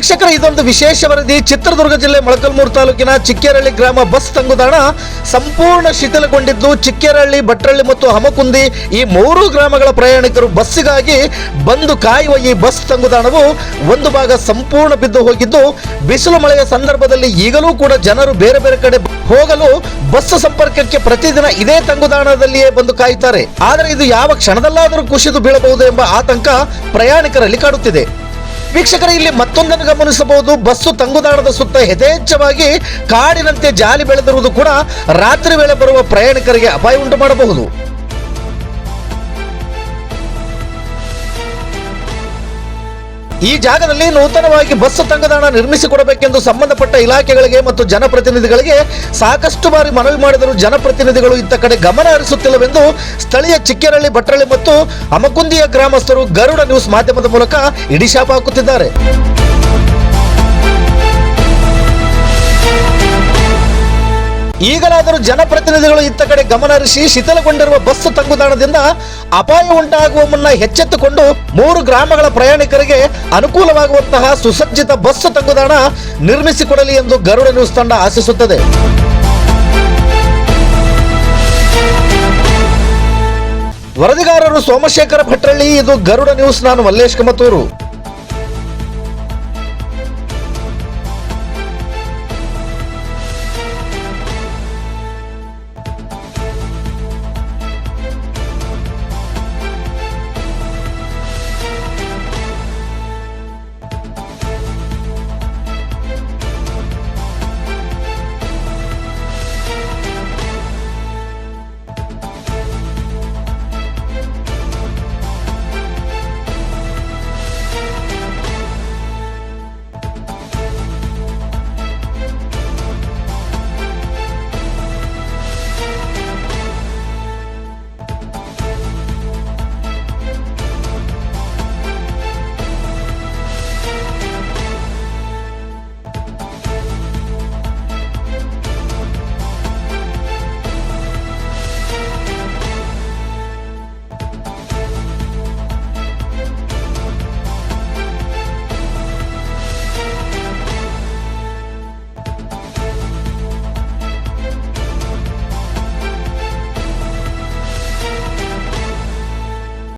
ವೀಕ್ಷಕರ, ಇದೊಂದು ವಿಶೇಷ ವರದಿ. ಚಿತ್ರದುರ್ಗ ಜಿಲ್ಲೆ ಮೊಳಕಾಲ್ಮೂರು ತಾಲೂಕಿನ ಚಿಕ್ಕೇರಹಳ್ಳಿ ಗ್ರಾಮ ಬಸ್ ತಂಗುದಾಣ ಸಂಪೂರ್ಣ ಶಿಥಿಲಗೊಂಡಿದ್ದು, ಚಿಕ್ಕೇರಹಳ್ಳಿ, ಭಟ್ರಳ್ಳಿ ಮತ್ತು ಹಮಕುಂದಿ ಈ 3 ಗ್ರಾಮಗಳ ಪ್ರಯಾಣಿಕರು ಬಸ್ಸಿಗಾಗಿ ಬಂದು ಕಾಯುವ ಈ ಬಸ್ ತಂಗುದಾಣವು ಒಂದು ಭಾಗ ಸಂಪೂರ್ಣ ಬಿದ್ದು ಹೋಗಿದ್ದು, ಬಿಸಿಲು ಮಳೆಯ ಸಂದರ್ಭದಲ್ಲಿ ಈಗಲೂ ಕೂಡ ಜನರು ಬೇರೆ ಬೇರೆ ಕಡೆ ಹೋಗಲು ಬಸ್ ಸಂಪರ್ಕಕ್ಕೆ ಪ್ರತಿದಿನ ಇದೇ ತಂಗುದಾಣದಲ್ಲಿಯೇ ಬಂದು ಕಾಯುತ್ತಾರೆ. ಆದರೆ ಇದು ಯಾವ ಕ್ಷಣದಲ್ಲಾದರೂ ಕುಸಿದು ಬೀಳಬಹುದು ಎಂಬ ಆತಂಕ ಪ್ರಯಾಣಿಕರಲ್ಲಿ ಕಾಡುತ್ತಿದೆ. ವೀಕ್ಷಕರೇ, ಇಲ್ಲಿ ಮತ್ತೊಂದನ್ನು ಗಮನಿಸಬಹುದು. ಬಸ್ಸು ತಂಗುದಾಣದ ಸುತ್ತ ಯಥೇಚ್ಛವಾಗಿ ಕಾಡಿನಂತೆ ಜಾಲಿ ಬೆಳೆದಿರುವುದು ಕೂಡ ರಾತ್ರಿ ವೇಳೆ ಬರುವ ಪ್ರಯಾಣಿಕರಿಗೆ ಅಪಾಯ ಉಂಟು ಮಾಡಬಹುದು. ಈ ಜಾಗದಲ್ಲಿ ನೂತನವಾಗಿ ಬಸ್ ತಂಗುದಾಣ ನಿರ್ಮಿಸಿಕೊಡಬೇಕೆಂದು ಸಂಬಂಧಪಟ್ಟ ಇಲಾಖೆಗಳಿಗೆ ಮತ್ತು ಜನಪ್ರತಿನಿಧಿಗಳಿಗೆ ಸಾಕಷ್ಟು ಬಾರಿ ಮನವಿ ಮಾಡಿದರೂ ಜನಪ್ರತಿನಿಧಿಗಳು ಇತ್ತ ಕಡೆ ಗಮನ ಹರಿಸುತ್ತಿಲ್ಲವೆಂದು ಸ್ಥಳೀಯ ಚಿಕ್ಕೇರಹಳ್ಳಿ, ಭಟ್ರಳ್ಳಿ ಮತ್ತು ಹಮಕುಂದಿಯ ಗ್ರಾಮಸ್ಥರು ಗರುಡ ನ್ಯೂಸ್ ಮಾಧ್ಯಮದ ಮೂಲಕ ಇಡಿಶಾಪ ಹಾಕುತ್ತಿದ್ದಾರೆ. ಈಗಲಾದರೂ ಜನಪ್ರತಿನಿಧಿಗಳು ಇತ್ತ ಕಡೆ ಗಮನ ಹರಿಸಿ ಶಿಥಿಲಗೊಂಡಿರುವ ಬಸ್ ತಂಗುದಾಣದಿಂದ ಅಪಾಯ ಉಂಟಾಗುವ ಮುನ್ನ ಎಚ್ಚೆತ್ತುಕೊಂಡು 3 ಗ್ರಾಮಗಳ ಪ್ರಯಾಣಿಕರಿಗೆ ಅನುಕೂಲವಾಗುವಂತಹ ಸುಸಜ್ಜಿತ ಬಸ್ ತಂಗುದಾಣ ನಿರ್ಮಿಸಿಕೊಡಲಿ ಎಂದು ಗರುಡ ನ್ಯೂಸ್ ತಂಡ ಆಶಿಸುತ್ತದೆ. ವರದಿಗಾರರು ಸೋಮಶೇಖರ ಭಟ್ರಳ್ಳಿ, ಇದು ಗರುಡ ನ್ಯೂಸ್. ನಾನು ಮಲ್ಲೇಶ್ ಕಮತೂರು.